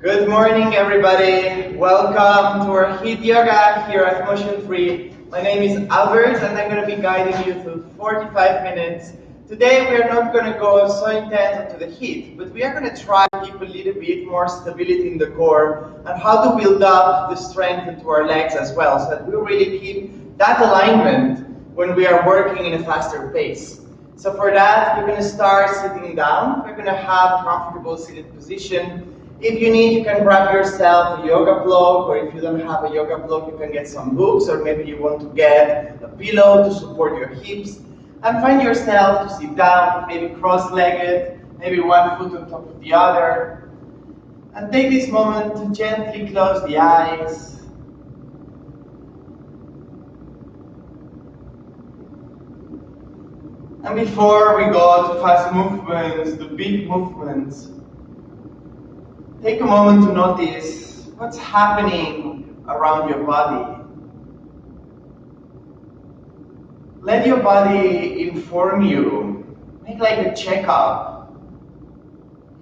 Good morning, everybody. Welcome to our HIIT yoga here at Motion3. My name is Albert, and I'm going to be guiding you through 45 minutes. Today, we are not going to go so intense into the HIIT, but we are going to try to keep a little bit more stability in the core and how to build up the strength into our legs as well, so that we really keep that alignment when we are working in a faster pace. So for that, we're going to start sitting down. We're going to have a comfortable seated position. If you need, you can grab yourself a yoga block, or if you don't have a yoga block, you can get some books, or maybe you want to get a pillow to support your hips. And find yourself to sit down, maybe cross-legged, maybe one foot on top of the other. And take this moment to gently close the eyes. And before we go to fast movements, the big movements, take a moment to notice what's happening around your body. Let your body inform you. Make like a checkup.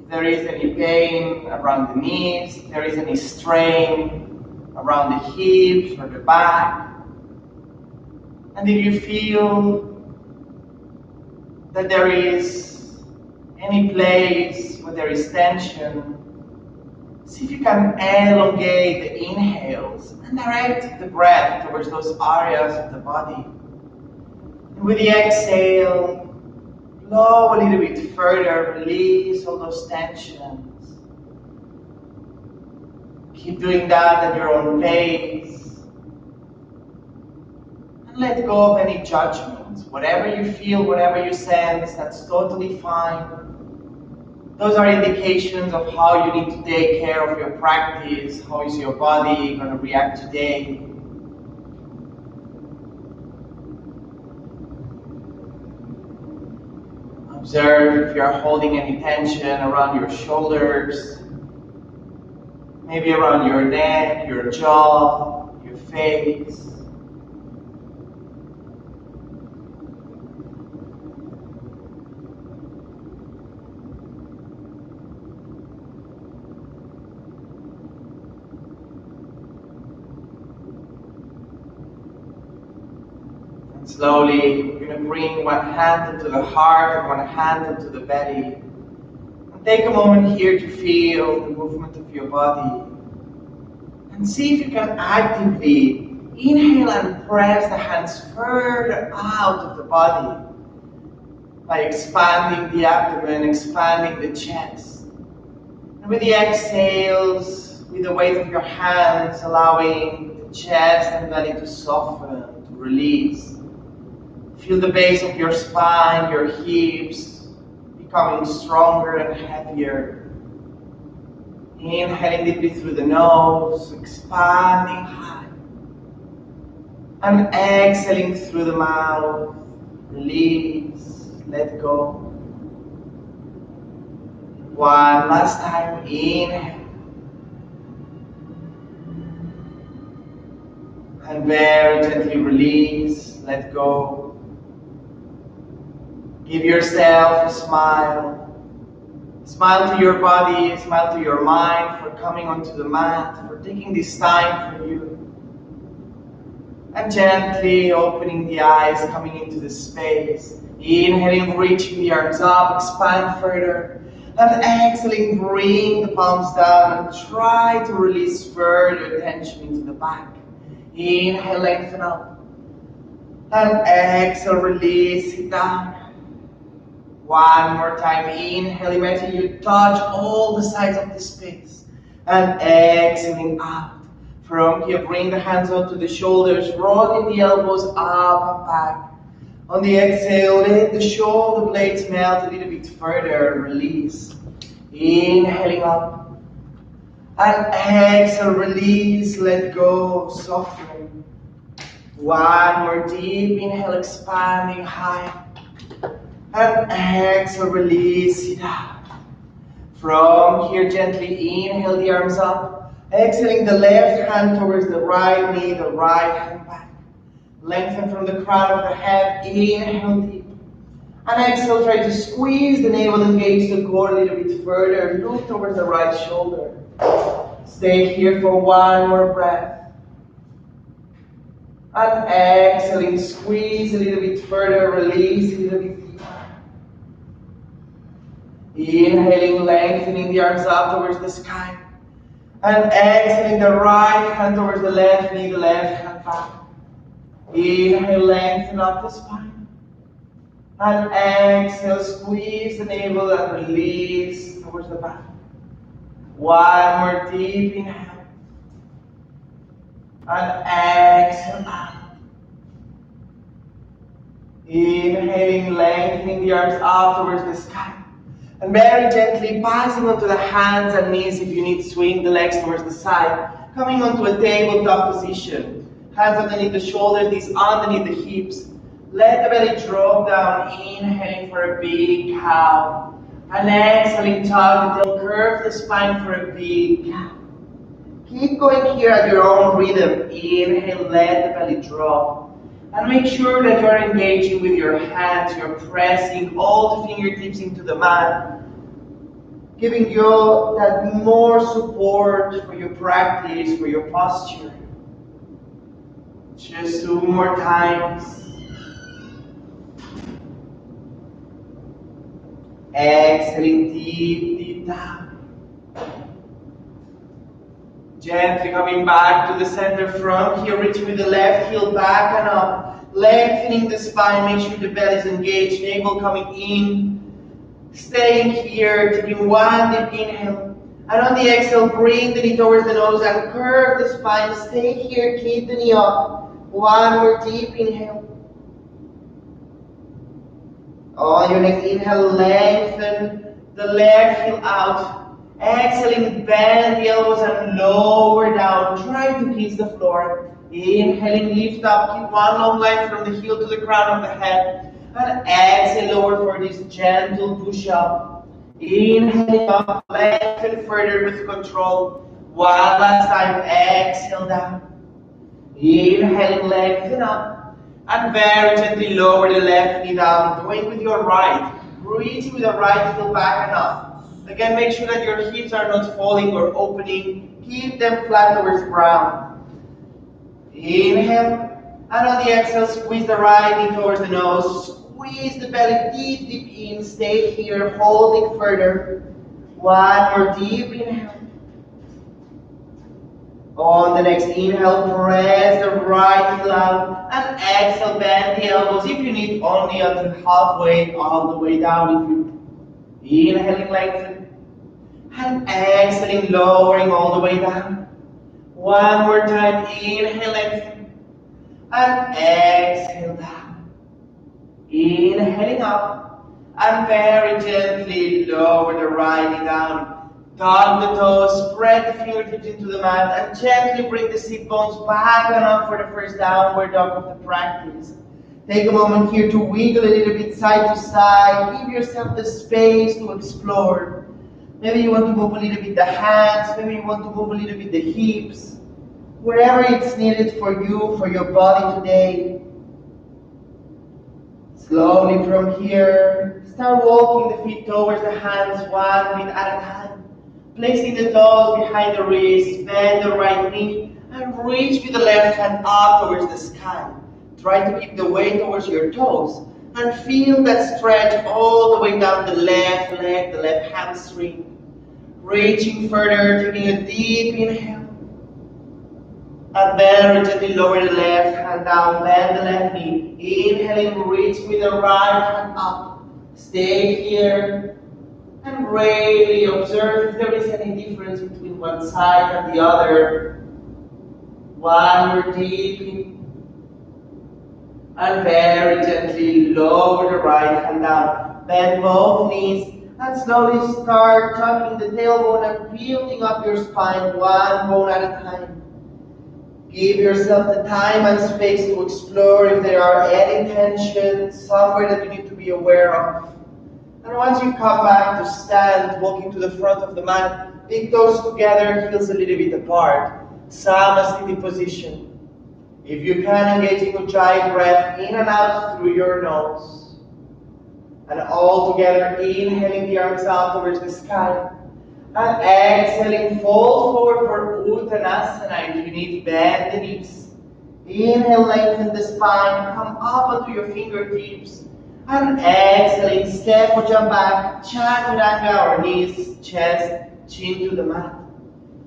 If there is any pain around the knees, if there is any strain around the hips or the back. And if you feel that there is any place where there is tension, see if you can elongate the inhales and direct the breath towards those areas of the body. And with the exhale, blow a little bit further, release all those tensions. Keep doing that at your own pace. And let go of any judgments. Whatever you feel, whatever you sense, that's totally fine. Those are indications of how you need to take care of your practice. How is your body going to react today? Observe if you are holding any tension around your shoulders, maybe around your neck, your jaw, your face. Slowly, you're going to bring one hand into the heart and one hand into the belly. And take a moment here to feel the movement of your body. And see if you can actively inhale and press the hands further out of the body by expanding the abdomen, expanding the chest. And with the exhales, with the weight of your hands, allowing the chest and belly to soften, to release. Feel the base of your spine, your hips becoming stronger and heavier. Inhaling deeply through the nose, expanding high. And exhaling through the mouth. Release, let go. One last time, inhale. And very gently release, let go. Give yourself a smile. Smile to your body, smile to your mind for coming onto the mat, for taking this time for you. And gently opening the eyes, coming into the space. Inhaling, reaching the arms up, expand further. And exhaling, bring the palms down and try to release further tension into the back. Inhale, lengthen up. And exhale, release it down. One more time, inhale, imagine you touch all the sides of the space. And exhaling out. From here, bring the hands onto the shoulders, rolling the elbows up and back. On the exhale, let the shoulder blades melt a little bit further, release. Inhaling up. And exhale, release, let go, soften. One more deep inhale, expanding high. And exhale, release it out. From here, gently inhale the arms up. Exhaling the left hand towards the right knee, the right hand back. Lengthen from the crown of the head, inhale deep. And exhale, try to squeeze the navel, engage the core a little bit further. Look towards the right shoulder. Stay here for one more breath. And exhaling, squeeze a little bit further, release a little bit deeper. Inhaling, lengthening the arms up towards the sky. And exhaling the right hand towards the left knee, the left hand back. Inhale, lengthen up the spine. And exhale, squeeze the navel and release towards the back. One more deep inhale. And exhale out. Inhaling, lengthening the arms up towards the sky. And very gently passing onto the hands and knees if you need to swing the legs towards the side. Coming onto a tabletop position. Hands underneath the shoulders, knees underneath the hips. Let the belly drop down, inhaling for a big cow. And exhaling, tug the tail, curve the spine for a big cow. Keep going here at your own rhythm. Inhale, let the belly drop. And make sure that you're engaging with your hands, you're pressing all the fingertips into the mat, giving you that more support for your practice, for your posture. Just 2 more times. Exhaling deep, deep down. Gently coming back to the center from here, reaching with the left heel back and up. Lengthening the spine, make sure the belly is engaged, navel coming in. Staying here, taking one deep inhale. And on the exhale, bring the knee towards the nose and curve the spine. Stay here, keep the knee up. One more deep inhale. On your next inhale, lengthen the left heel out. Exhaling, bend the elbows and lower down. Try to kiss the floor. Inhaling, lift up. Keep one long line from the heel to the crown of the head. And exhale, lower for this gentle push-up. Inhaling up, lengthen further with control. One last time, exhale down. Inhaling, lengthen up. And very gently lower the left knee down. Going with your right. Reaching with the right heel back and up. Again, make sure that your hips are not falling or opening. Keep them flat towards the ground. Inhale. And on the exhale, squeeze the right knee towards the nose. Squeeze the belly deep, deep in. Stay here, holding further. One more deep inhale. On the next inhale, press the right heel out. And exhale, bend the elbows if you need, only until halfway, all the way down if you. Inhaling, lengthen. And exhaling, lowering all the way down. One more time, inhale, lengthen. And exhale down. Inhaling up. And very gently lower the right knee down. Tuck the toes, spread the fingertips into the mat, and gently bring the sit bones back and up for the first downward dog of the practice. Take a moment here to wiggle a little bit side to side. Give yourself the space to explore. Maybe you want to move a little bit the hands. Maybe you want to move a little bit the hips. Wherever it's needed for you, for your body today. Slowly from here, start walking the feet towards the hands, one bit at a time. Placing the toes behind the wrists, bend the right knee, and reach with the left hand up towards the sky. Try to keep the weight towards your toes, and feel that stretch all the way down the left leg, the left hamstring. Reaching further, taking a deep inhale. And then gently lower the left hand down, bend the left knee. Inhaling, reach with the right hand up. Stay here. And really observe if there is any difference between one side and the other. One more deep in. And very gently lower the right hand down. Bend both knees and slowly start tucking the tailbone and building up your spine one bone at a time. Give yourself the time and space to explore if there are any tensions somewhere that you need to be aware of. And once you come back to stand, walking to the front of the mat, big toes together, heels a little bit apart. Samasthiti position. If you can, engaging Ujjayi breath in and out through your nose. And all together, inhaling the arms out towards the sky. And exhaling, fold forward for Uttanasana. If you need, bend the knees. Inhale, lengthen the spine. Come up onto your fingertips. And exhaling, step or jump back. Chaturanga, or knees, chest, chin to the mat.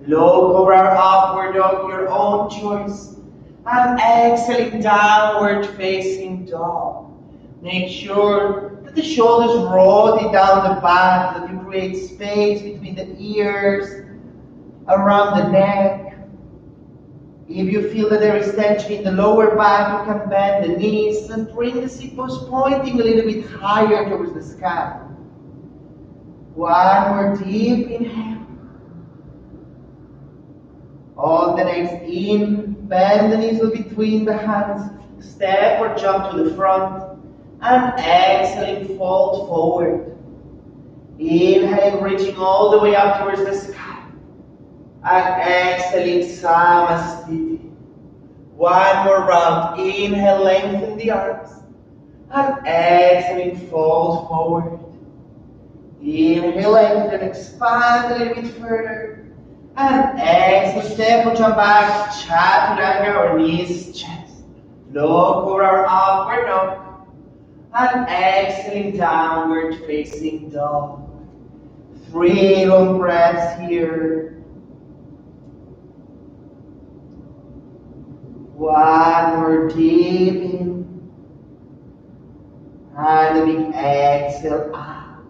Low cobra, upward dog, your own choice. And exhaling, downward facing dog. Make sure that the shoulders rotate down the back, that you create space between the ears, around the neck. If you feel that there is tension in the lower back, you can bend the knees and bring the sit bones pointing a little bit higher towards the sky. One more deep inhale. On the next in, bend the knees between the hands, step or jump to the front. And exhaling, fold forward. Inhaling, reaching all the way up towards the sky. And exhaling, Samasthiti. One more round. Inhale, lengthen the arms. And exhaling, fold forward. Inhale, lengthen, expand a little bit further. And exhale, step or jump back. Chaturanga, or knees, chest. Low cobra, upward dog. And exhaling, downward facing dog. 3 long breaths here. One more deep in. And a big exhale out.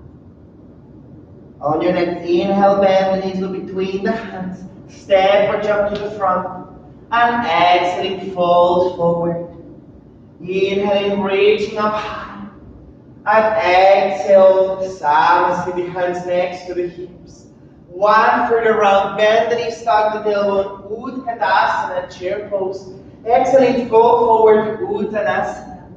On your next inhale, bend the knees between the hands. Step or jump to the front. And exhaling, fold forward. Inhaling, reaching up high. And exhale, Samasthiti, hands next to the hips. One further round, bend the knees, tuck the tailbone, Uttanasana, chair pose. Exhaling, go forward to Uttanasana.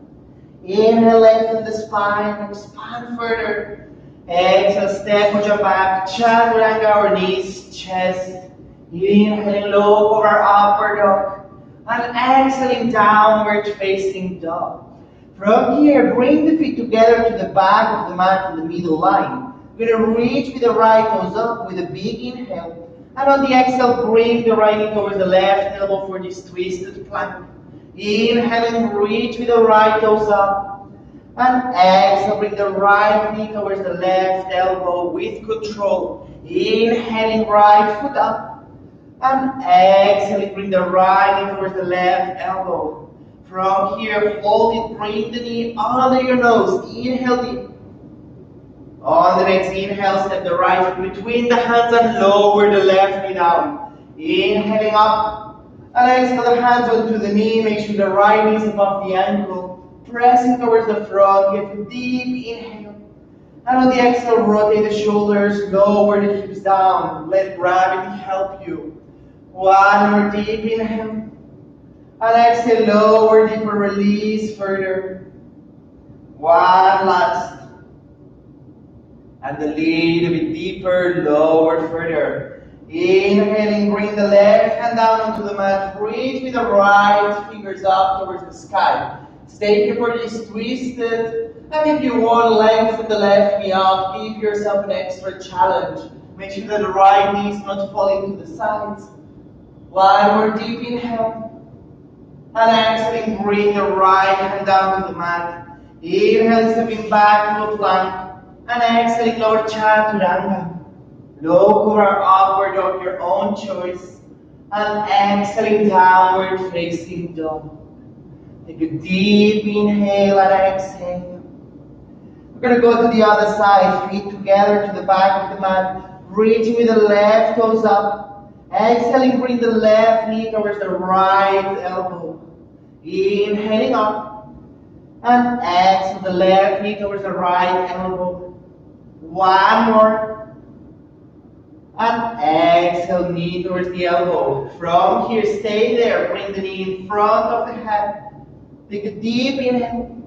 Inhale, lengthen the spine, expand further. Exhale, step or jump back, Chaturanga, or knees, chest. Inhaling, low cobra, upward dog. And exhaling, downward facing dog. From here, bring the feet together to the back of the mat in the middle line. We're going to reach with the right toes up with a big inhale. And on the exhale, bring the right knee towards the left elbow for this twisted plank. Inhaling, reach with the right toes up. And exhale, bring the right knee towards the left elbow with control. Inhaling, right foot up. And exhaling, bring the right knee towards the left elbow. From here, hold it, bring the knee under your nose. Inhale deep. On the next inhale, step the right foot between the hands and lower the left knee down. Inhaling up. And exhale the hands onto the knee. Make sure the right knee is above the ankle. Pressing towards the front. Get a deep inhale. And on the exhale, rotate the shoulders. Lower the hips down. Let gravity help you. One more deep inhale. And exhale, lower, deeper, release further. One last. And a little bit deeper, lower further. Inhaling, bring the left hand down onto the mat. Reach with the right fingers up towards the sky. Stay here for this twisted. And if you want, lengthen the left knee out. Give yourself an extra challenge. Make sure that the right knee is not falling to the sides. One more deep inhale. And exhaling, bring the right hand down to the mat. Inhale, stepping back to a plank. And exhaling, lower Chaturanga. Low cobra, upward dog, your own choice. And exhaling, downward facing dog. Take a deep inhale and exhale. We're going to go to the other side. Feet together to the back of the mat. Reaching with the left toes up. Exhaling, bring the left knee towards the right elbow. Inhaling up. And exhale the left knee towards the right elbow. One more. And exhale, knee towards the elbow. From here, stay there. Bring the knee in front of the head. Take a deep inhale.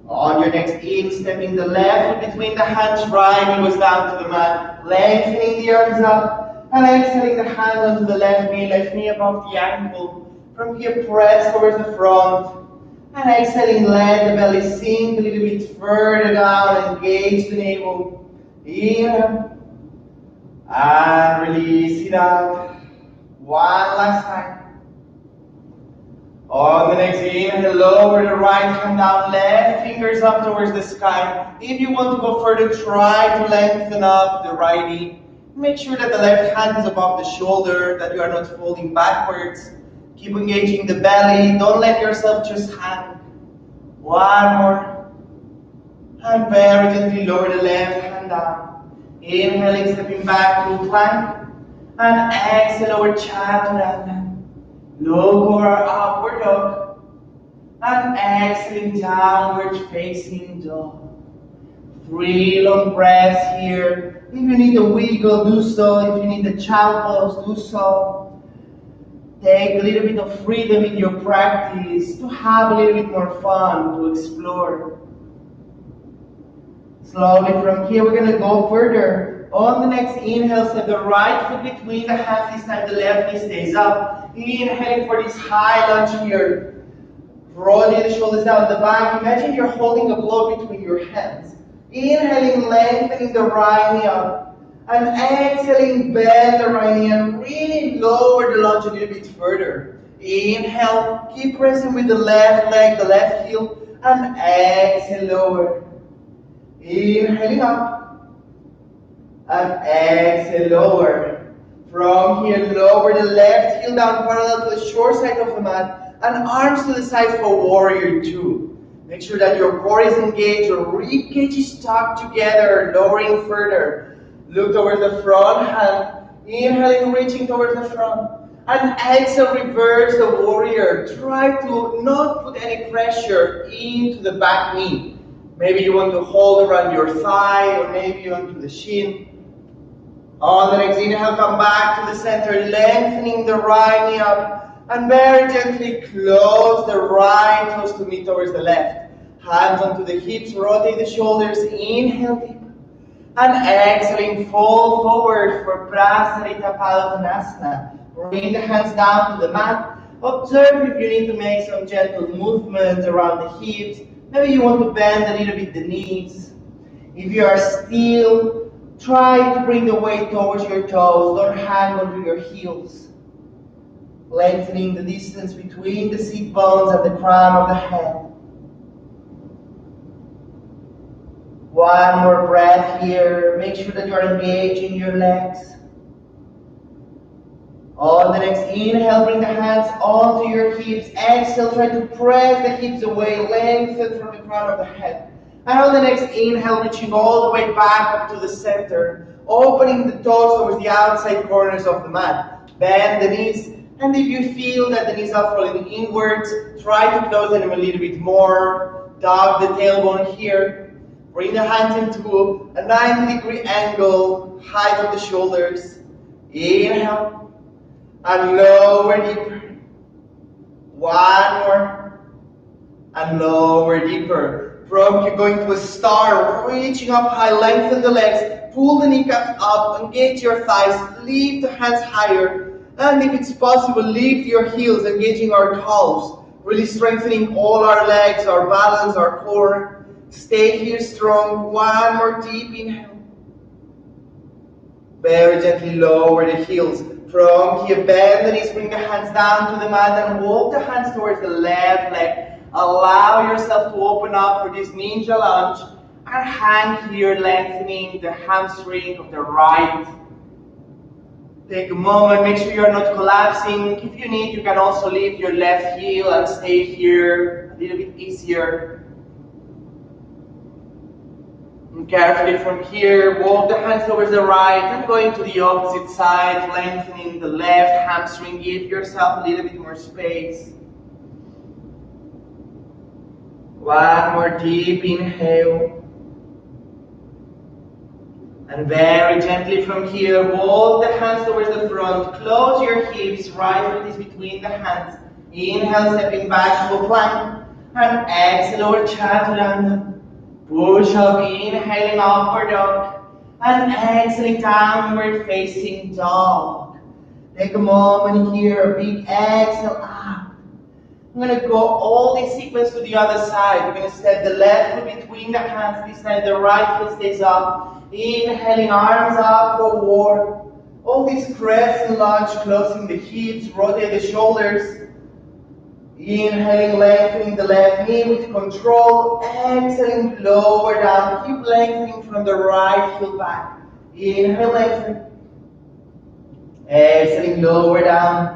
On your next in, stepping the left foot between the hands, right knee goes down to the mat. Lengthening the arms up. And exhaling the hand onto the left knee above the ankle. From here, press towards the front. And exhaling, let the belly sink a little bit further down. Engage the navel. Inhale. And release it out. One last time. On the next inhale, lower the right hand down, left fingers up towards the sky. If you want to go further, try to lengthen up the right knee. Make sure that the left hand is above the shoulder, that you are not folding backwards. Keep engaging the belly. Don't let yourself just hang. One more. And very gently lower the left hand down. Inhaling, stepping back to plank. And exhale, lower chaturanga. Look over upward dog. And exhaling, downward facing dog. 3 long breaths here. If you need a wiggle, do so. If you need a child pose, do so. Take a little bit of freedom in your practice to have a little bit more fun, to explore. Slowly from here, we're going to go further. On the next inhale, step the right foot between the hands. This time the left knee stays up. Inhaling for this high lunge here. Rolling the shoulders down the back. Imagine you're holding a block between your hands. Inhaling, lengthening the right knee up. And exhaling, bend the right knee and really lower the lunge a little bit further. Inhale, keep pressing with the left leg, the left heel. And exhale, lower. Inhaling up. And exhale, lower. From here, lower the left heel down parallel to the short side of the mat. And arms to the side for warrior 2. Make sure that your core is engaged, your rib cage is tucked together, lowering further. Look towards the front hand. Inhaling, reaching towards the front. And exhale, reverse the warrior. Try to not put any pressure into the back knee. Maybe you want to hold around your thigh, or maybe onto the shin. On the next inhale, come back to the center, lengthening the right knee up. And very gently close the right toes to meet towards the left. Hands onto the hips, rotate the shoulders, inhale deep. And exhaling, fold forward for Prasarita Padottanasana. Bring the hands down to the mat. Observe if you need to make some gentle movements around the hips. Maybe you want to bend a little bit the knees. If you are still, try to bring the weight towards your toes. Don't hang onto your heels. Lengthening the distance between the seat bones and the crown of the head. One more breath here. Make sure that you are engaging your legs. On the next inhale, bring the hands onto your hips. Exhale, try to press the hips away, lengthen from the crown of the head. And on the next inhale, reaching all the way back up to the center, opening the toes towards the outside corners of the mat. Bend the knees. And if you feel that the knees are falling inwards, try to close them a little bit more. Tuck the tailbone here. Bring the hands into a 90-degree angle, height of the shoulders. Inhale. And lower deeper. One more. And lower deeper. From here, going to a star, reaching up high, lengthen the legs. Pull the kneecaps up, engage your thighs. Lift the hands higher. And if it's possible, lift your heels, engaging our toes, really strengthening all our legs, our balance, our core. Stay here strong. One more deep inhale. Very gently lower the heels. From here, bend the knees, bring the hands down to the mat and walk the hands towards the left leg. Allow yourself to open up for this ninja lunge and hang here, lengthening the hamstring of the right. Take a moment, make sure you're not collapsing. If you need, you can also lift your left heel and stay here a little bit easier. And carefully from here, walk the hands towards the right and going to the opposite side, lengthening the left hamstring. Give yourself a little bit more space. One more deep inhale. And very gently from here, walk the hands towards the front. Close your hips, right foot is between the hands. Inhale, stepping back to a plank. And exhale, lower chaturanga. Push up, inhaling upward dog. And exhaling, downward facing dog. Take a moment here, a big exhale up. I'm going to go all this sequence to the other side. We're going to step the left foot between the hands. This time the right foot stays up. Inhaling, arms up, forward. All this crescent lunge, closing the hips, rotate the shoulders. Inhaling, lengthening the left knee with control. Exhaling, lower down. Keep lengthening from the right heel back. Inhale, lengthen. Exhaling, lower down.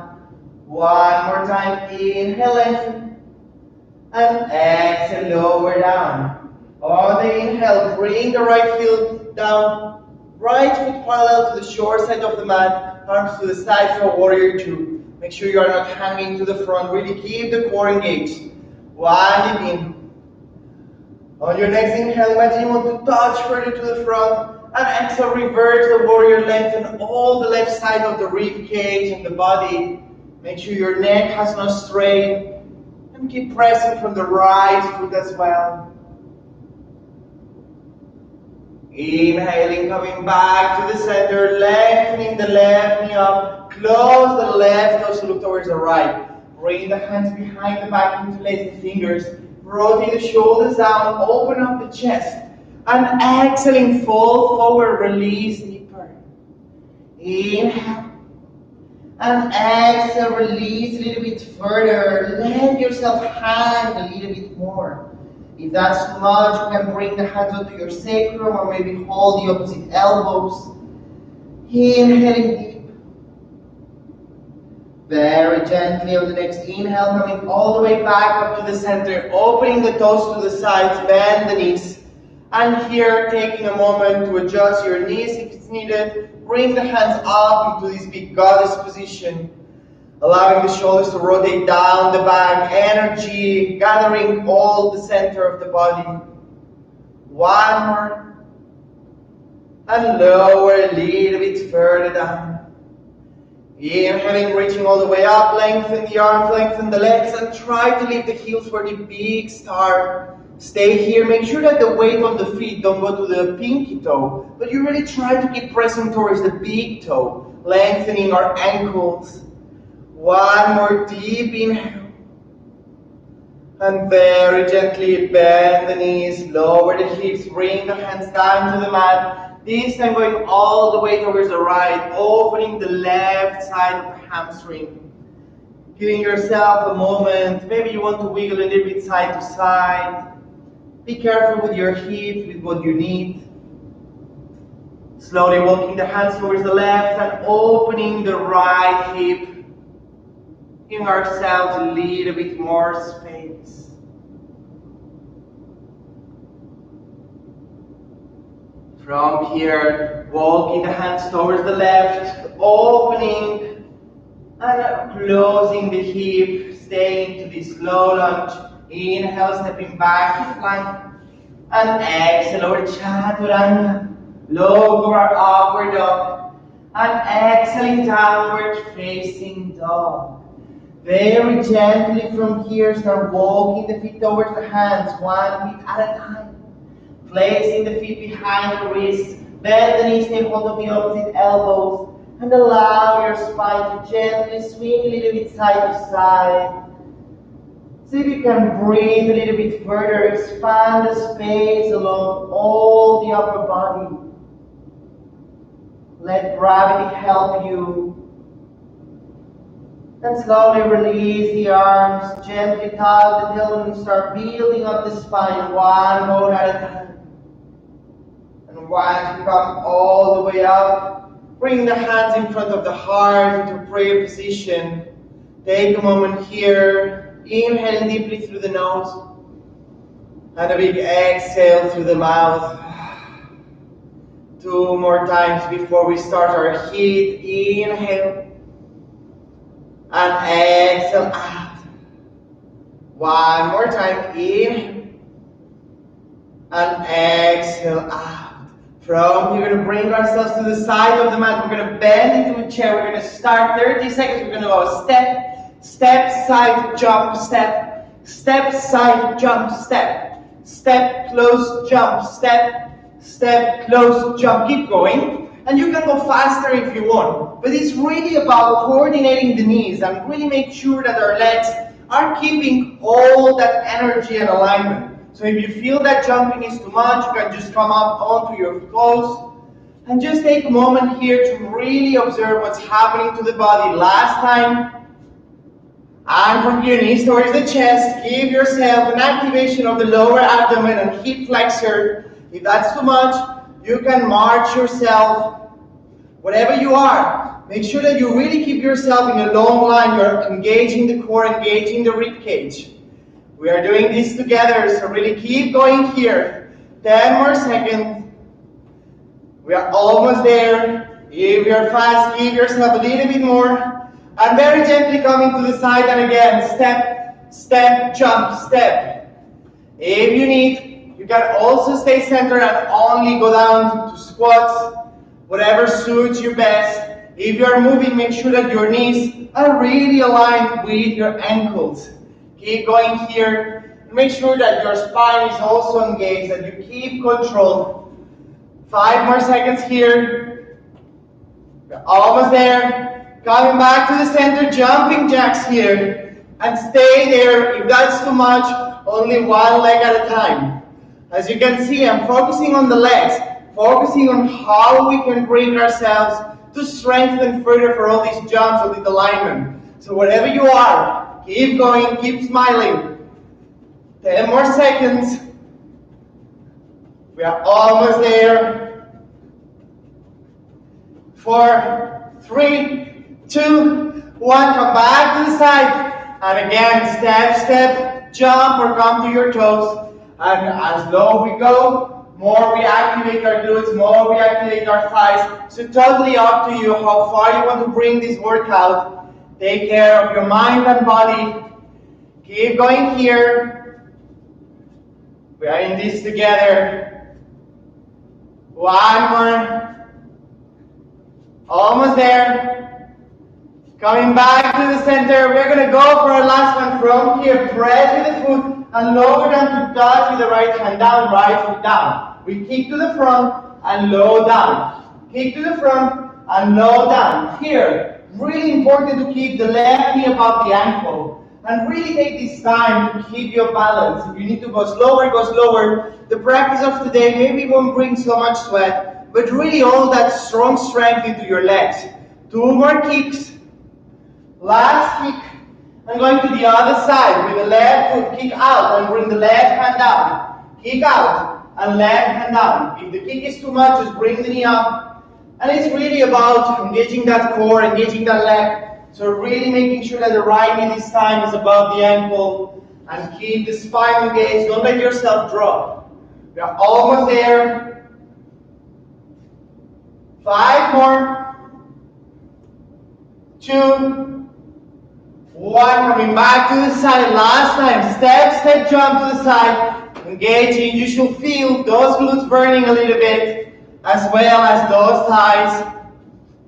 One more time. Inhale, lengthen. And exhale, lower down. On the inhale, bring the right heel down. Right foot parallel to the short side of the mat. Arms to the side for warrior two. Make sure you are not hanging to the front. Really keep the core engaged. One deep in. On your next inhale, imagine you want to touch further to the front. And exhale, reverse the warrior, lengthen all the left side of the rib cage and the body. Make sure your neck has no strain. And keep pressing from the right foot as well. Inhaling, coming back to the center, lengthening the left knee up. Close the left nose to look towards the right. Bring the hands behind the back, interlace the fingers. Rotate the shoulders down, open up the chest. And exhaling, fold forward, release deeper. Inhale. And exhale, release a little bit further. Let yourself hang a little bit more. If that's too much, you can bring the hands onto your sacrum or maybe hold the opposite elbows. Inhaling deep. Very gently on the next inhale, coming all the way back up to the center, opening the toes to the sides, bend the knees. And here, taking a moment to adjust your knees if it's needed. Bring the hands up into this big goddess position. Allowing the shoulders to rotate down the back, energy, gathering all the center of the body. One more. And lower a little bit further down. Inhaling, reaching all the way up, lengthen the arms, lengthen the legs, and try to lift the heels for the big star. Stay here, make sure that the weight on the feet don't go to the pinky toe, but you really try to keep pressing towards the big toe, lengthening our ankles. One more deep inhale. And very gently bend the knees, lower the hips, bring the hands down to the mat. This time going all the way towards the right, opening the left side of the hamstring. Giving yourself a moment, maybe you want to wiggle a little bit side to side. Be careful with your hips, with what you need. Slowly walking the hands towards the left and opening the right hip. Giving ourselves a little bit more space. From here, walking the hands towards the left, opening and closing the hip, staying to this slow lunge. Inhale, stepping back to plank. And exhale, lower chaturanga. Lower upward dog. And exhaling, downward facing dog. Very gently from here, start walking the feet towards the hands, one feet at a time. Placing the feet behind the wrists. Bend the knees, take hold of the opposite elbows. And allow your spine to gently swing a little bit side to side. See if you can breathe a little bit further, expand the space along all the upper body. Let gravity help you. And slowly release the arms, gently tug the tailbone and start building up the spine, one bone at a time. And once you come all the way up, bring the hands in front of the heart into prayer position. Take a moment here. Inhale deeply through the nose and a big exhale through the mouth. 2 more times before we start our HIIT. Inhale and exhale out. 1 more time. Inhale and exhale out. From here, we're going to bring ourselves to the side of the mat. We're going to bend into a chair. We're going to start 30 seconds. We're going to go step, step, side, jump, step, step, side, jump, step, step, close, jump, step, step, close, jump. Keep going. And you can go faster if you want. But it's really about coordinating the knees and really make sure that our legs are keeping all that energy and alignment. So if you feel that jumping is too much, you can just come up onto your toes and just take a moment here to really observe what's happening to the body. Last time, and from your knees towards the chest, give yourself an activation of the lower abdomen and hip flexor. If that's too much, you can march yourself, whatever you are. Make sure that you really keep yourself in a long line. You're engaging the core, engaging the rib cage. We are doing this together, so really keep going here. 10 more seconds. We are almost there. If you're fast, give yourself a little bit more. And very gently coming to the side, and again, step, step, jump, step. If you need, you can also stay centered and only go down to squats, whatever suits you best. If you are moving, make sure that your knees are really aligned with your ankles. Keep going here. Make sure that your spine is also engaged, that you keep control. 5 more seconds here. We're almost there. Coming back to the center, jumping jacks here. And stay there. If that's too much, only one leg at a time. As you can see, I'm focusing on the legs, focusing on how we can bring ourselves to strengthen further for all these jumps with alignment. So wherever you are, keep going, keep smiling. 10 more seconds. We are almost there. 4, 3, 2, 1. Come back to the side. And again, step, step, jump or come to your toes. And as low we go, more we activate our glutes, more we activate our thighs. So totally up to you how far you want to bring this workout. Take care of your mind and body. Keep going here. We are in this together. 1 more. Almost there. Coming back to the center. We're going to go for our last one from here. Press with the foot and lower down to touch with the right hand down, right foot down. We kick to the front and low down. Kick to the front and low down. Here, really important to keep the left knee above the ankle. And really take this time to keep your balance. If you need to go slower, go slower. The practice of today maybe won't bring so much sweat, but really all that strong strength into your legs. 2 more kicks. Last kick. I'm going to the other side with the left foot. Kick out and bring the left hand down. Kick out and left hand down. If the kick is too much, just bring the knee up. And it's really about engaging that core, engaging that leg. So really making sure that the right knee this time is above the ankle. And keep the spine engaged. Don't let yourself drop. We are almost there. 5 more. 2. 1, coming back to the side. Last time, step, step, jump to the side. Engaging. You should feel those glutes burning a little bit, as well as those thighs.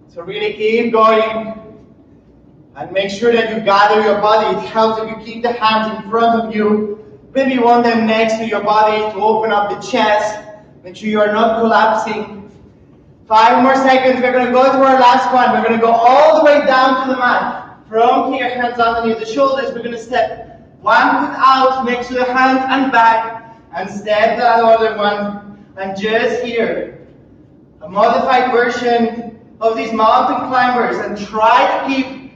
So really keep going. And make sure that you gather your body. It helps if you keep the hands in front of you. Maybe you want them next to your body to open up the chest. Make sure you are not collapsing. 5 more seconds. We're going to go to our last one. We're going to go all the way down to the mat. From here, hands underneath the shoulders. We're going to step 1 foot out next to the hand and back. And step the other one. And just here, a modified version of these mountain climbers. And try to keep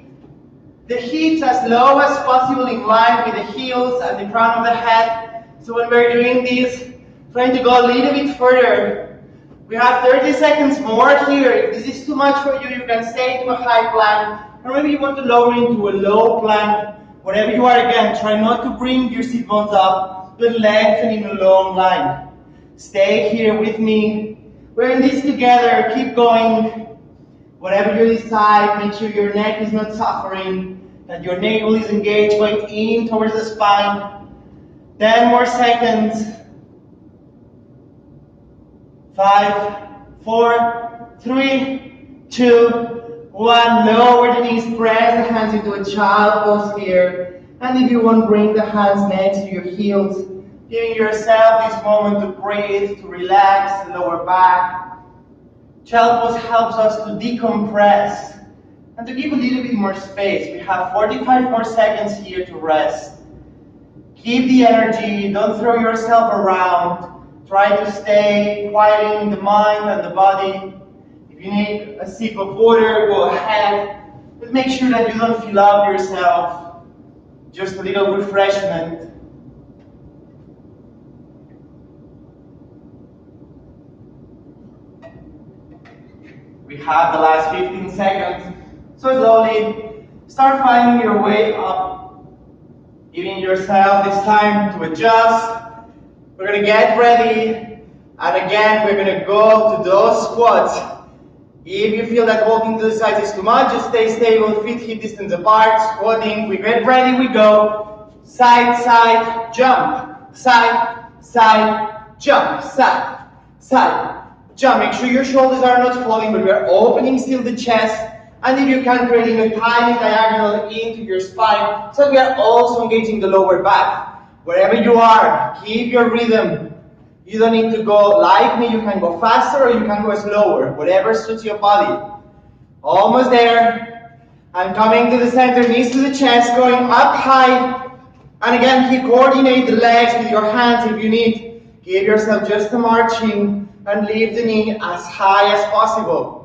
the hips as low as possible in line with the heels and the crown of the head. So when we're doing this, trying to go a little bit further. We have 30 seconds more here. If this is too much for you, you can stay to a high plank. Or maybe you want to lower into a low plank. Whatever you are, again, try not to bring your sit bones up, but lengthen in a long line. Stay here with me. We're in this together. Keep going. Whatever you decide, make sure your neck is not suffering, that your navel is engaged, going in towards the spine. 10 more seconds. 5, 4, 3, 2, 1. Lower the knees, press the hands into a child pose here. And if you want, bring the hands next to your heels, giving yourself this moment to breathe, to relax the lower back. Child pose helps us to decompress And to give a little bit more space, we have 45 more seconds here to rest. Keep the energy, don't throw yourself around. Try to stay quiet in the mind and the body. If you need a sip of water, go ahead. But make sure that you don't fill up yourself. Just a little refreshment. We have the last 15 seconds. So slowly, start finding your way up. Giving yourself this time to adjust. We're going to get ready. And again, we're going to go to those squats. If you feel that walking to the side is too much, just stay stable, feet hip distance apart, squatting. We get ready, we go. Side, side, jump. Side, side, jump. Side, side, jump. Make sure your shoulders are not falling, but we're opening still the chest. And if you can, creating a tiny diagonal into your spine, so we are also engaging the lower back. Wherever you are, keep your rhythm. You don't need to go like me, you can go faster or you can go slower, whatever suits your body. Almost there. And coming to the center, knees to the chest, going up high. And again, keep coordinate the legs with your hands if you need. Give yourself just a marching and leave the knee as high as possible.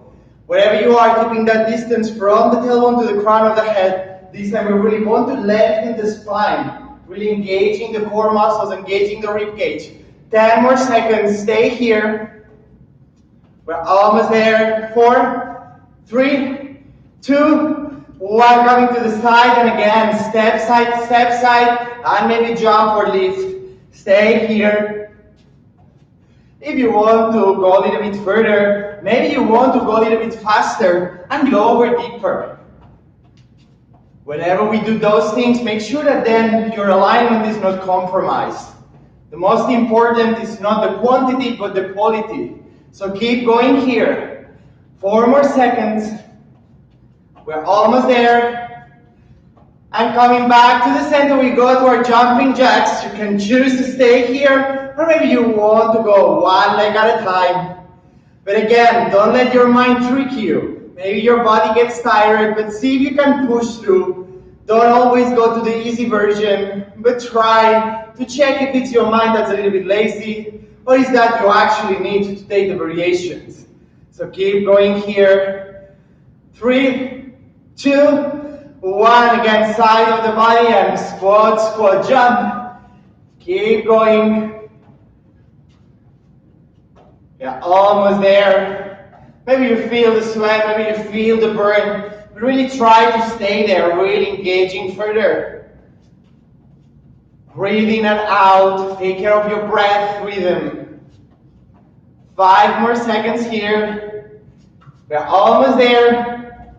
Wherever you are, keeping that distance from the tailbone to the crown of the head. This time we really want to lengthen the spine, really engaging the core muscles, engaging the rib cage. 10 more seconds, stay here. We're almost there. 4, 3, 2, 1. Coming to the side, and again, step side, and maybe jump or lift. Stay here. If you want to go a little bit further, maybe you want to go a little bit faster and lower deeper. Whenever we do those things, make sure that then your alignment is not compromised. The most important is not the quantity, but the quality. So keep going here. 4 more seconds. We're almost there. And coming back to the center, we go to our jumping jacks. You can choose to stay here, or maybe you want to go one leg at a time. But again, don't let your mind trick you. Maybe your body gets tired, but see if you can push through. Don't always go to the easy version, but try to check if it's your mind that's a little bit lazy, or is that you actually need to take the variations. So keep going here. 3, 2, 1. Again, side of the body and squat, squat, jump. Keep going. Yeah, almost there. Maybe you feel the sweat, maybe you feel the burn. But really try to stay there, really engaging further. Breathe in and out. Take care of your breath rhythm. 5 more seconds here. We're almost there.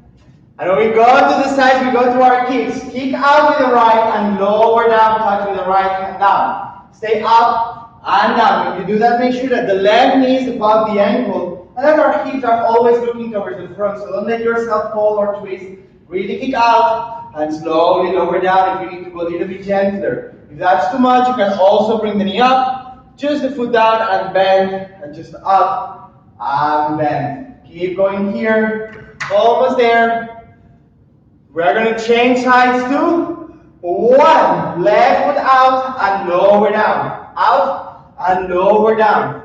And when we go to the sides, we go to our kicks. Kick out with the right and lower down, touch with the right hand down. Stay up and down. When you do that, make sure that the left knee is above the ankle and that our hips are always looking towards the front. So don't let yourself fall or twist. Really kick out and slowly lower down if you need to go a little bit gentler. If that's too much, you can also bring the knee up, just the foot down and bend, and just up and bend. Keep going here. Almost there. We're going to change sides to 1. Left foot out and lower down. Out and lower down.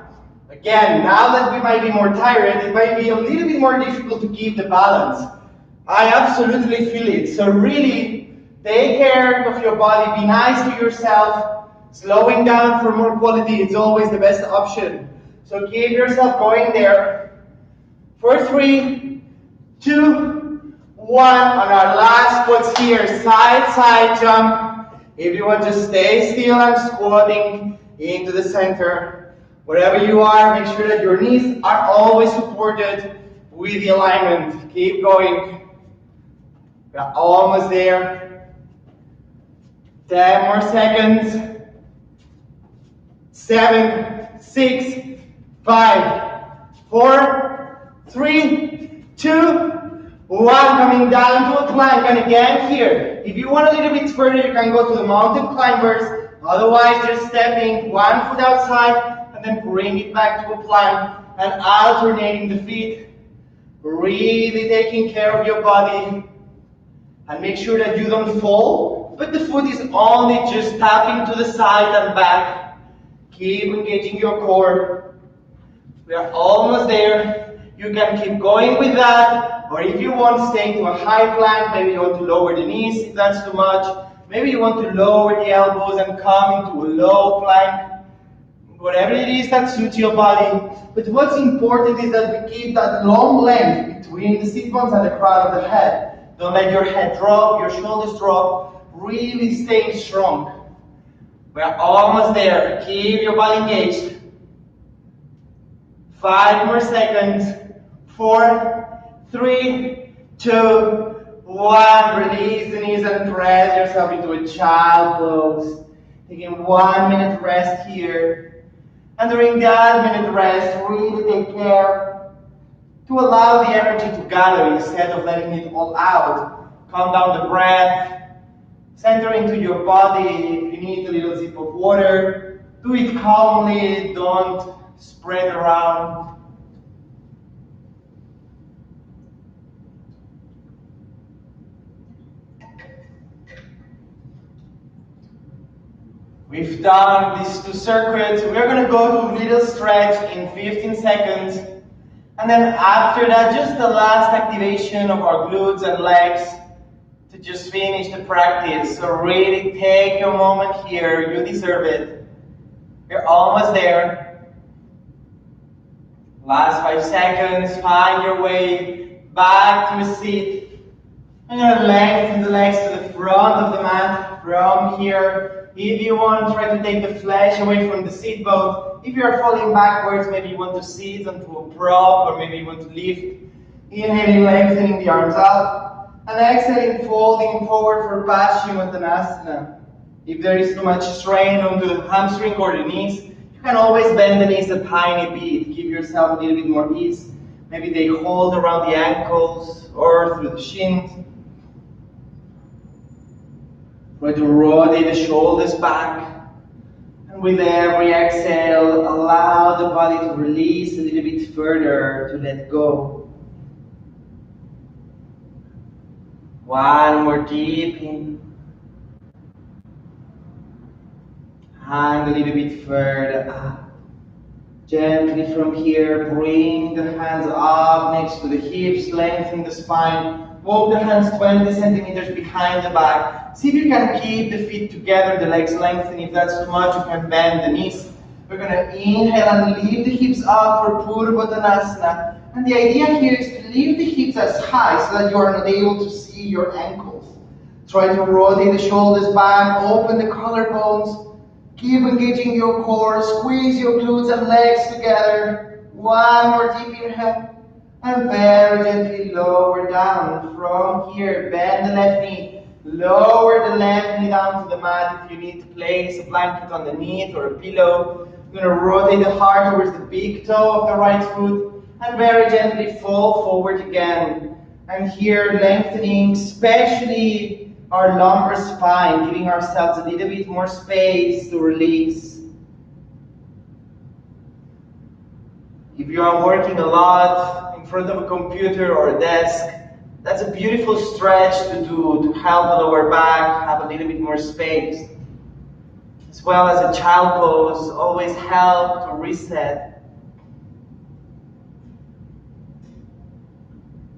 Again, now that we might be more tired, it might be a little bit more difficult to keep the balance. I absolutely feel it. So really, take care of your body. Be nice to yourself. Slowing down for more quality is always the best option. So keep yourself going there. For 3, 2, 1. On our last squats here, side jump. If you want to stay still and squatting into the center. Wherever you are, make sure that your knees are always supported with the alignment. Keep going. We're almost there. 10 more seconds. 7, 6, 5, 4, 3, 2, 1. Coming down to a plank, and again here. If you want a little bit further, you can go to the mountain climbers. Otherwise, just stepping 1 foot outside and then bring it back to a plank and alternating the feet. Really taking care of your body. And make sure that you don't fall, but the foot is only just tapping to the side and back. Keep engaging your core. We are almost there. You can keep going with that, or if you want, stay to a high plank. Maybe you want to lower the knees if that's too much. Maybe you want to lower the elbows and come into a low plank. Whatever it is that suits your body. But what's important is that we keep that long length between the sit bones and the crown of the head. Don't let your head drop, your shoulders drop. Really staying strong. We're almost there. Keep your body engaged. 5 more seconds. 4, 3, 2, 1. Release the knees and press yourself into a child pose. Taking 1 minute rest here. And during that minute rest, really take care to allow the energy to gather instead of letting it all out. Calm down the breath. Center into your body. If you need a little sip of water, do it calmly. Don't spread around. We've done these 2 circuits. We're going to go to a little stretch in 15 seconds. And then after that, just the last activation of our glutes and legs to just finish the practice. So really take your moment here. You deserve it. You're almost there. Last 5 seconds. Find your way back to a seat. I'm going to lengthen the legs to the front of the mat from here. If you want, try to take the flesh away from the seat bone. If you are falling backwards, maybe you want to sit onto a prop, or maybe you want to lift. Inhaling, lengthening the arms up. And exhaling, folding forward for Paschimottanasana. If there is too much strain onto the hamstring or the knees, you can always bend the knees a tiny bit. Give yourself a little bit more ease. Maybe they hold around the ankles or through the shins. Try to rotate the shoulders back. And with every exhale, allow the body to release a little bit further, to let go. 1 more deep in. And a little bit further up. Gently from here, bring the hands up next to the hips, lengthen the spine. Walk the hands 20 centimeters behind the back. See if you can keep the feet together, the legs lengthen. If that's too much, you can bend the knees. We're going to inhale and lift the hips up for Purvottanasana. And the idea here is to lift the hips as high so that you are not able to see your ankles. Try to rotate the shoulders back, open the collarbones. Keep engaging your core, squeeze your glutes and legs together. 1 more deep inhale. And very gently lower down from here. Bend the left knee. Lower the left knee down to the mat. If you need to place a blanket underneath or a pillow. You're going to rotate the heart towards the big toe of the right foot. And very gently fall forward again. And here lengthening, especially our lumbar spine. Giving ourselves a little bit more space to release. If you are working a lot in front of a computer or a desk, that's a beautiful stretch to do to help the lower back have a little bit more space. As well as a child pose, always help to reset.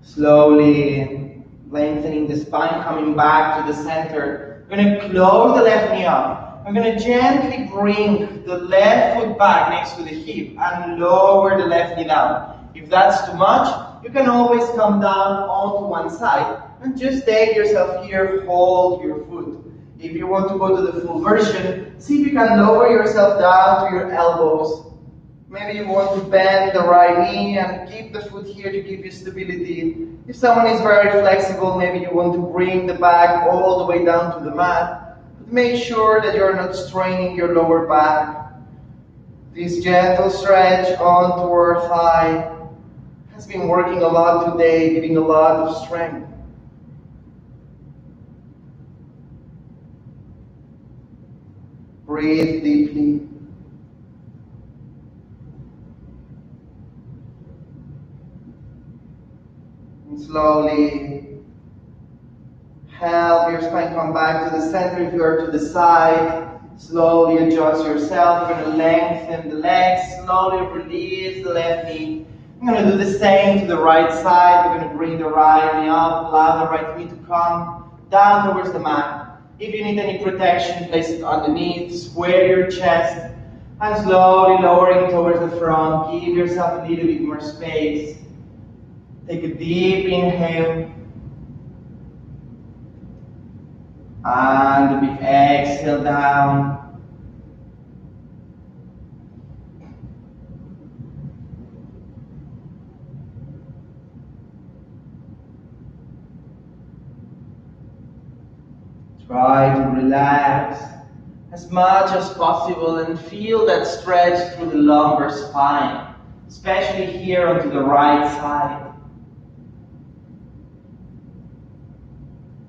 Slowly lengthening the spine, coming back to the center. We're going to close the left knee up. I'm going to gently bring the left foot back next to the hip and lower the left knee down. If that's too much, you can always come down onto one side and just take yourself here, hold your foot. If you want to go to the full version, see if you can lower yourself down to your elbows. Maybe you want to bend the right knee and keep the foot here to give you stability. If someone is very flexible, maybe you want to bring the back all the way down to the mat. Make sure that you're not straining your lower back. This gentle stretch onto our thigh has been working a lot today, giving a lot of strength. Breathe deeply. And slowly help your spine come back to the center. If you are to the side, slowly adjust yourself. You're going to lengthen the legs, slowly release the left knee. I'm going to do the same to the right side. We're going to bring the right knee up, allow the right knee to come down towards the mat. If you need any protection, place it underneath, square your chest, and slowly lowering towards the front. Give yourself a little bit more space. Take a deep inhale. And a big exhale down. Try to relax as much as possible and feel that stretch through the lumbar spine, especially here onto the right side.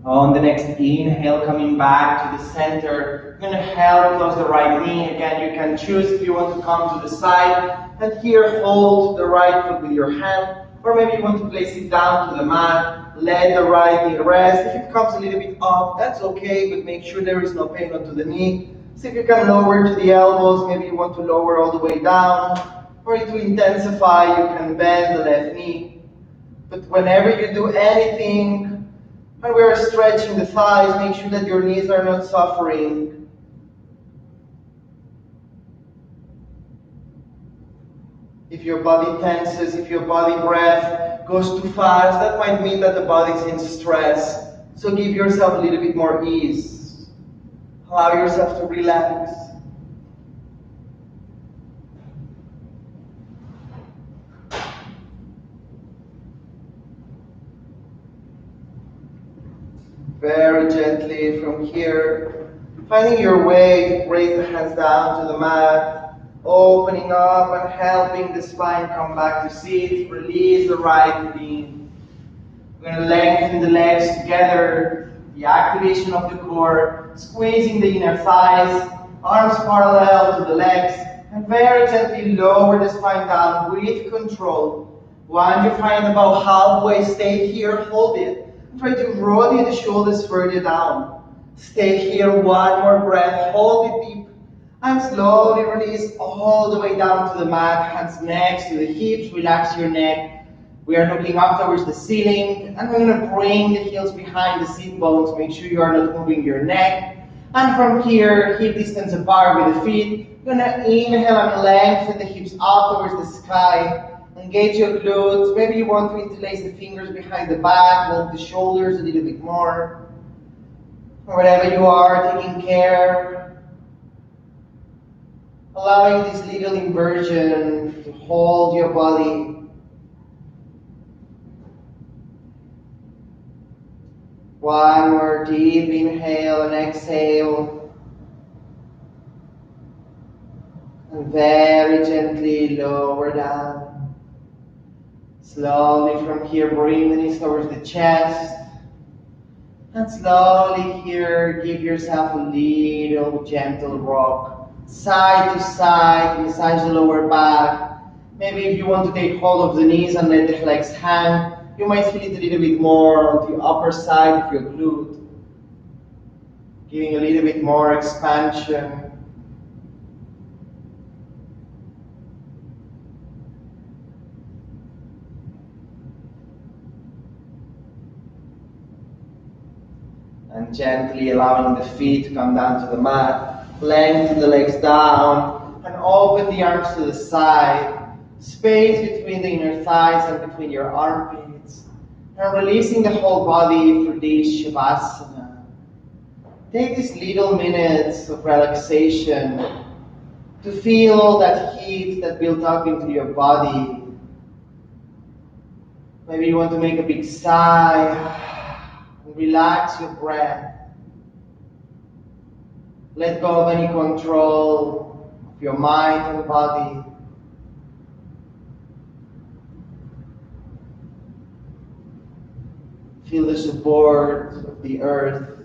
On the next inhale, coming back to the center, you're going to help close the right knee. Again, you can choose if you want to come to the side, and here hold the right foot with your hand, or maybe you want to place it down to the mat, let the right knee rest. If it comes a little bit up, that's okay, but make sure there is no pain onto the knee. See if you can lower to the elbows, maybe you want to lower all the way down, or to intensify, you can bend the left knee. But whenever you do anything, when we are stretching the thighs, make sure that your knees are not suffering. If your body tenses, if your body breath goes too fast, that might mean that the body's in stress. So give yourself a little bit more ease. Allow yourself to relax. Very gently from here, finding your way, raise the hands down to the mat, opening up and helping the spine come back to seat. Release the right knee. We're going to lengthen the legs together, the activation of the core, squeezing the inner thighs, arms parallel to the legs, and very gently lower the spine down with control. Once you find about halfway, stay here, hold it. Try to roll the shoulders further down. Stay here, one more breath, hold it deep, and slowly release all the way down to the mat, hands next to the hips, relax your neck. We are looking up towards the ceiling, and we're going to bring the heels behind the seat bones, make sure you are not moving your neck. And from here, hip distance apart with the feet, you're going to inhale and lengthen the hips up towards the sky. Engage your glutes. Maybe you want to interlace the fingers behind the back, move the shoulders a little bit more. Wherever you are, taking care. Allowing this little inversion to hold your body. One more deep inhale and exhale. And very gently lower down. Slowly from here, bring the knees towards the chest. And slowly here, give yourself a little gentle rock. Side to side, massage the lower back. Maybe if you want to take hold of the knees and let the legs hang, you might feel it a little bit more on the upper side of your glute. Giving a little bit more expansion. And gently allowing the feet to come down to the mat. Lengthen the legs down and open the arms to the side. Space between the inner thighs and between your armpits. And releasing the whole body for this Shavasana. Take these little minutes of relaxation to feel that heat that built up into your body. Maybe you want to make a big sigh. Relax your breath. Let go of any control of your mind and body. Feel the support of the earth.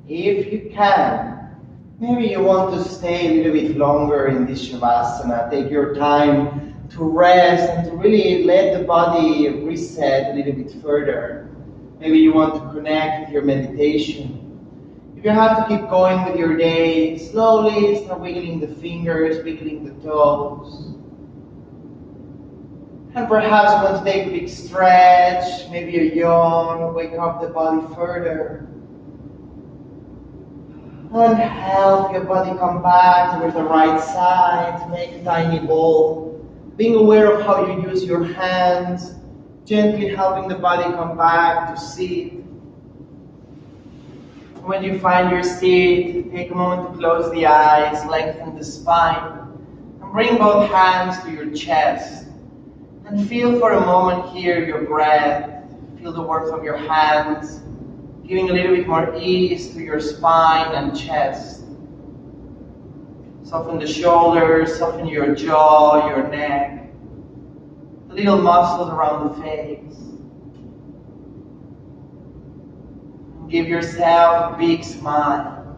If you can, maybe you want to stay a little bit longer in this Shavasana. Take your time to rest and to really let the body reset a little bit further. Maybe you want to connect with your meditation. If you have to keep going with your day, slowly start wiggling the fingers, wiggling the toes. And perhaps you want to take a big stretch, maybe a yawn, wake up the body further. And help your body come back towards the right side, make a tiny bowl. Being aware of how you use your hands, gently helping the body come back to seat. When you find your seat, take a moment to close the eyes, lengthen the spine, and bring both hands to your chest. And feel for a moment here your breath. Feel the warmth of your hands, giving a little bit more ease to your spine and chest. Soften the shoulders, soften your jaw, your neck, the little muscles around the face. Give yourself a big smile.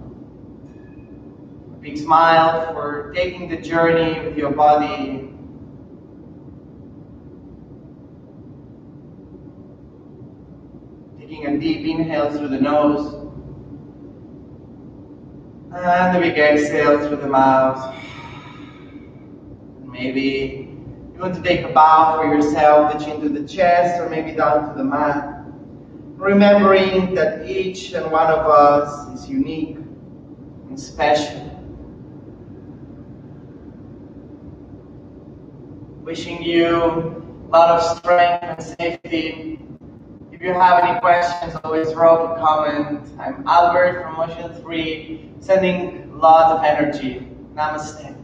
A big smile for taking the journey with your body. Taking a deep inhale through the nose. And a big exhale through the mouth. Maybe you want to take a bow for yourself, the chin to the chest, or maybe down to the mat. Remembering that each and one of us is unique and special. Wishing you a lot of strength and safety. If you have any questions, always drop a comment. I'm Albert from Motion3, sending lots of energy. Namaste.